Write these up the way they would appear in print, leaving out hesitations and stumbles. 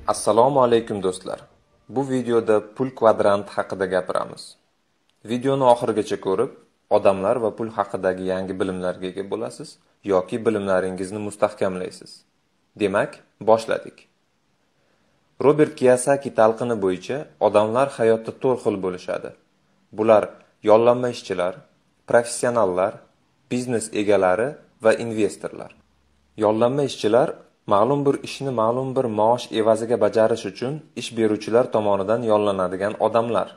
Assalomu alaykum do'stlar. Bu videoda pul kvadranti haqida gapiramiz. Videoni oxirigacha ko'rib, odamlar va pul haqidagi yangi bilimlarga ega bo'lasiz yoki bilimlaringizni mustahkamlaysiz. Demak, boshladik. Robert Kiyosaki talqini bo'yicha odamlar hayotda 4 xil bo'lishadi. Bular yollanma ishchilar, professionallar, biznes egalari va investorlar. Yollanma ishchilar ma'lum bir ishni ma'lum bir maosh evaziga bajarish uchun ish beruvchilar tomonidan yollanadigan odamlar.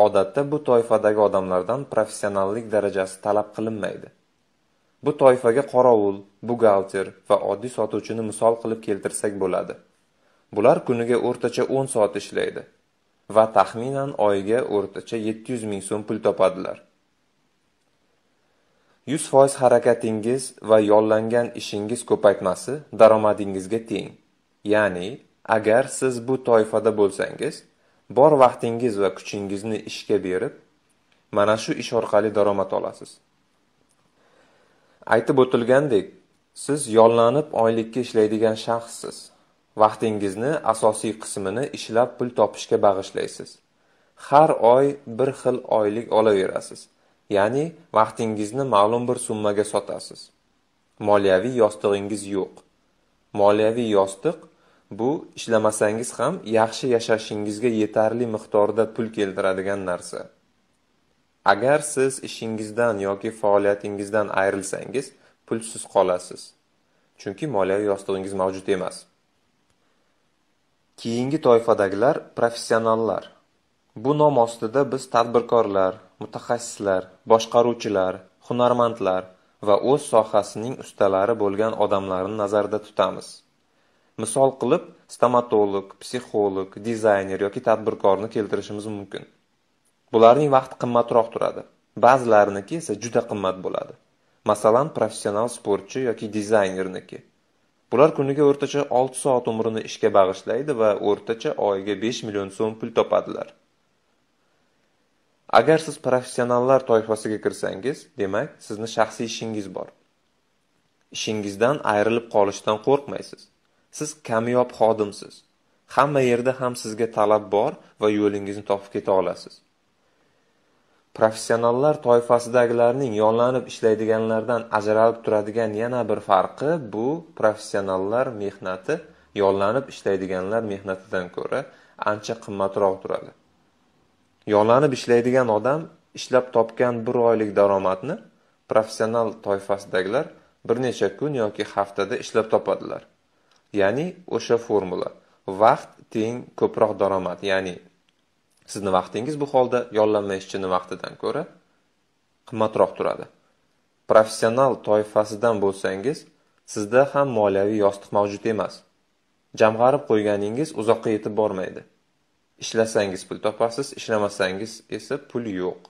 Odatda bu toifadagi odamlardan professionallik darajasi talab qilinmaydi. Bu toifaga qorovul, buxgalter va oddiy sotuvchini misol qilib keltirsak bo'ladi. Bular kuniga o'rtacha 10 soat ishlaydi va taxminan oyiga o'rtacha 700 ming so'm pul topadilar. 100% harakatingiz va yollangan ishingiz ko'paytmasi daromadingizga teng. Ya'ni, agar siz bu toifada bo'lsangiz, bor vaqtingiz va kuchingizni ishga berib, mana shu ish orqali daromad olasiz. Aytib o'tilgandek, siz yollanib oylikka ishlaydigan shaxssiz. Vaqtingizni asosiy qismini ishlab pul topishga bag'ishlaysiz. Har oy bir xil oylik olaverasiz. Ya'ni vaqtingizni ma'lum bir summaga sotasiz. Moliyaviy yostig'ingiz yo'q. Moliyaviy yostiq bu ishlamasangiz ham yaxshi yashashingizga yetarli miqdorda pul keltiradigan narsa. Agar siz ishingizdan yoki faoliyatingizdan ayrilsangiz, pulsiz qolasiz. Chunki moliyaviy yostig'ingiz mavjud emas. Keyingi toifadagilar professionallar. Bu nom ostida biz tadbirkorlar, mutaxassislar, boshqaruvchilar, hunarmandlar va o'z sohasining ustalari bo'lgan odamlarni nazarda tutamiz. Misol qilib, stomatolog, psixolog, dizayner yoki tadbirkorni keltirishimiz mumkin. Bularning vaqti qimmatroq turadi. Ba'zilariniki esa juda qimmat bo'ladi. Masalan, professional sportchi yoki dizaynerniki. Bular kuniga o'rtacha 6 soat umrini ishga bag'ishlaydi va o'rtacha oyiga 5 million so'm pul topadilar. Agar siz professionallar toifasiga kirsangiz, demak, sizni shaxsiy ishingiz bor. Ishingizdan ayrilib qolishdan qo'rqmaysiz. Siz kamyob xodimsiz. Hamma yerda ham sizga talab bor va yo'lingizni topib keta olasiz. Professionallar toifasidagilarning yollanib ishlaydiganlardan ajralib turadigan yana bir farqi bu professionallar mehnati yollanib ishlaydiganlar mehnatidan ko'ra ancha qimmatroq turadi. Yollanib ishlaydigan odam ishlab topgan bir oylik daromadni professional toifasidagilar bir necha kun yoki haftada ishlab topadilar. Ya'ni o'sha formula vaqt teng ko'proq daromad, ya'ni sizni vaqtingiz bu holda yollanma ishchini vaqtidan ko'ra qimmatroq turadi. Professional toifasidan bo'lsangiz, sizda ham moliyaviy yostiq mavjud emas. Jamg'arib qo'yganingiz uzoqqa yetib bormaydi. Ishlasangiz pul topasiz, ishlamasangiz esa pul yo'q.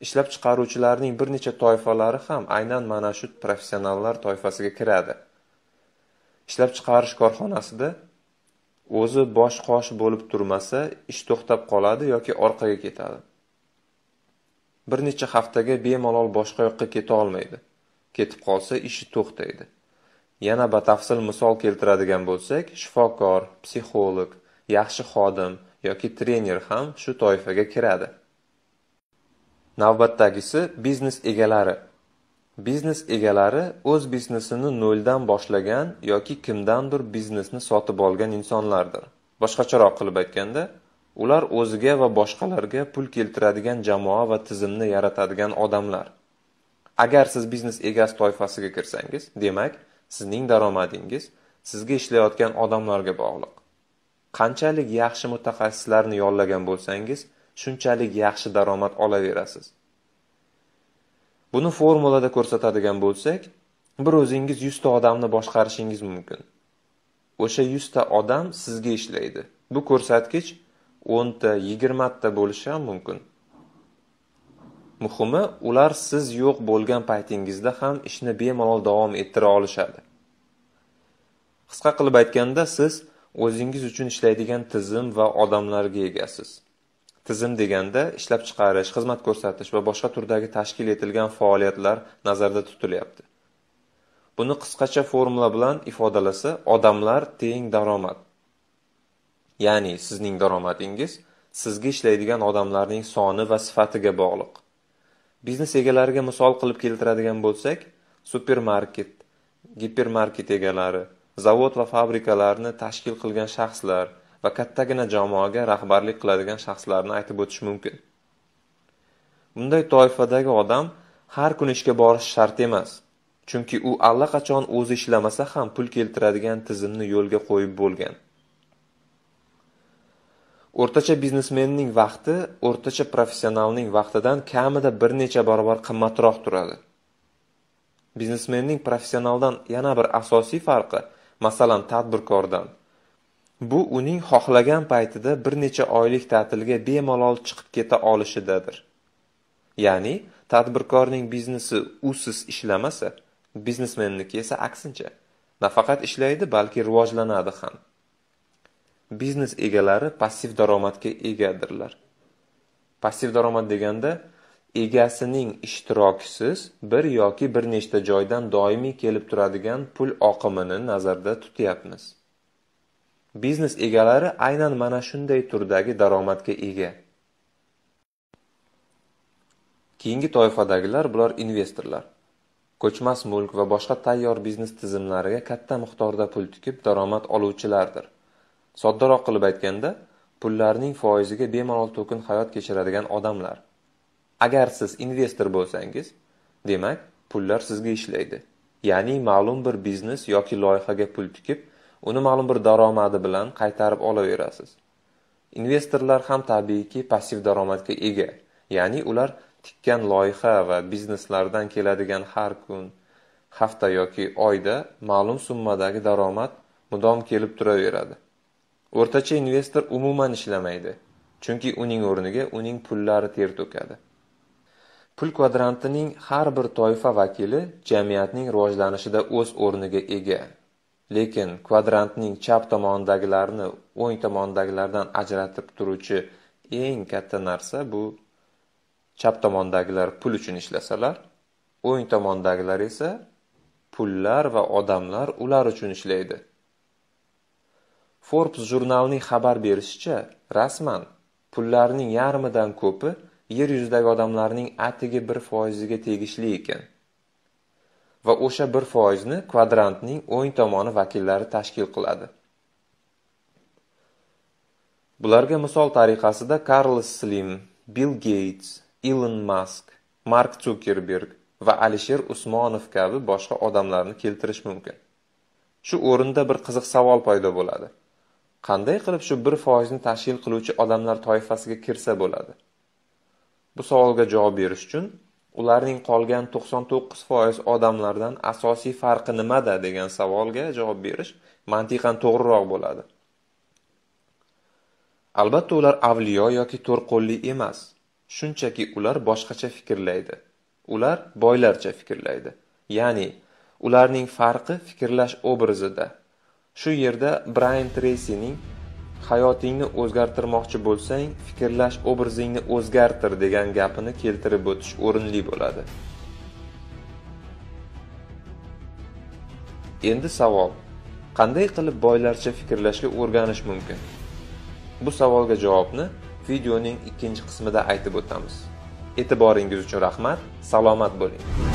Ishlab chiqaruvchilarning bir necha toifalari ham aynan mana shu professionallar toifasiga kiradi. Ishlab chiqarish korxonasida o'zi bosh-qosh bo'lib turmasa, ish to'xtab qoladi yoki orqaga ketadi. Bir necha haftaga bemalol boshqa yoqqa keta olmaydi. Ketib qolsa ishi to'xtaydi. Yana batafsil misol keltiradigan bo'lsak, shifokor, psixolog, yaxshi xodim yoki trener ham shu toifaga kiradi. Navbatdagisi biznes egalari. Biznes egalari o'z biznesini noldan boshlagan yoki kimdandir biznesni sotib olgan insonlardir. Boshqacharoq qilib aytganda, ular o'ziga va boshqalarga pul keltiradigan jamoa va tizimni yaratadigan odamlar. Agar siz biznes egasi toifasiga kirsangiz, demak, sizning daromadingiz sizga ishlayotgan odamlarga bog'liq. Qanchalik yaxshi mutaxassislarni yollagan bo'lsangiz, shunchalik yaxshi daromad olaverasiz. Buni formulada ko'rsatadigan bo'lsak, bir o'zingiz 100 ta odamni boshqarishingiz mumkin. O'sha 100 ta odam sizga ishlaydi. Bu ko'rsatkich 10 ta, 20 ta bo'lishi ham mumkin. Muhimi, ular siz yo'q bo'lgan paytingizda ham ishni bemalol davom ettira olishadi. Qisqa qilib aytganda, siz o'zingiz uchun ishlaydigan tizim va odamlarga egasiz. Tizim deganda ishlab chiqarish, xizmat ko'rsatish va boshqa turdagi tashkil etilgan faoliyatlar nazarda tutilyapti. Buni qisqacha formula bilan ifodalasa, odamlar teng daromad. Ya'ni sizning daromadingiz sizga ishlaydigan odamlarning soni va sifatiga bog'liq. Biznes egalariga misol qilib keltiradigan bo'lsak, supermarket, gipermarket egalari, zavod va fabrikalarni tashkil qilgan shaxslar va kattagina jamoaga rahbarlik qiladigan shaxslarni aytib o'tish mumkin. Bunday toifadagi odam har kun ishga borish shart emas, chunki u allaqachon o'zi ishlamasa ham pul keltiradigan tizimni yo'lga qo'yib bo'lgan. O'rtacha biznesmenning vaqti o'rtacha professionalning vaqtidan kamida bir necha barobar qimmatroq turadi. Biznesmenning professionaldan yana bir asosiy farqi, masalan, tadbirkordan. Bu uning xohlagan paytida bir necha oylik ta'tilga bemalol chiqib keta olishidadir. Ya'ni, tadbirkorning biznesi usiz ishlamasa, biznesmenniki esa aksincha. Nafaqat ishlaydi, balki rivojlanadi ham. Biznes egalari passiv daromadga egadirlar. Passiv daromad deganda egasining ishtirokisiz bir yoki bir nechta joydan doimiy kelib turadigan pul oqimini nazarda tutyapmiz. Biznes egalari aynan mana shunday turdagi daromadga ega. Keyingi toifadagilar bular investorlar. Ko'chmas mulk va boshqa tayyor biznes tizimlariga katta miqdorda pul tikib daromad oluvchilardir. Soddaroq qilib aytganda, pullarning foiziga bemalol to'kin hayot kechiradigan odamlar. Agar siz investor bo'lsangiz, demak, pullar sizga ishlaydi. Ya'ni ma'lum bir biznes yoki loyihaga pul tikib, uni ma'lum bir daromadi bilan qaytarib olaverasiz. Investorlar ham tabiiyki passiv daromadga ega. Ya'ni ular tikkan loyiha va bizneslardan keladigan har kun, hafta yoki oyda ma'lum summadagi daromad mudom kelib turaveradi. O'rtacha investor umuman ishlamaydi, chunki uning o'rniga uning pullari ter to'kadi. Pul kvadrantining har bir toifa vakili jamiyatning rivojlanishida o'z o'rniga ega. Lekin kvadrantning chap tomonidagilarni o'ng tomonidagilardan ajratib turuvchi eng katta narsa bu chap tomondagilar pul uchun ishlasalar, o'ng tomondagilar esa pullar va odamlar ular uchun ishlaydi. Forbes jurnalining xabar berishicha, rasman pullarning yarmidan ko'pi yer yuzidagi odamlarning atigi 1% ga tegishli ekan. Va o'sha 1% ni kvadrantning o'ng tomoni vakillari tashkil qiladi. Bularga misol tariqasida Carlos Slim, Bill Gates, Elon Musk, Mark Zuckerberg va Alisher Usmonov kabi boshqa odamlarni keltirish mumkin. Shu o'rinda bir qiziq savol paydo bo'ladi. Qanday qilib shu 1% ni tashkil qiluvchi odamlar toifasiga kirsa bo'ladi? Bu savolga javob berish uchun ularning qolgan 99% odamlardan asosiy farqi nimada degan savolga javob berish mantiqan to'g'riroq bo'ladi. Albatta ular avliyo yoki to'rqo'lli emas. Shunchaki ular boshqacha fikrlaydi. Ular boylarcha fikrlaydi. Ya'ni ularning farqi fikrlash obrazida. Shu yerda Brian Tracy'ning hayotingni o'zgartirmoqchi bo'lsang, fikrlash obrazingni o'zgartir degan gapini keltirib o'tish o'rinli bo'ladi. Endi savol: qanday qilib boylarcha fikrlashga o'rganish mumkin? Bu savolga javobni videoning ikkinchi qismida aytib o'tamiz. E'tiboringiz uchun rahmat, salomat bo'ling.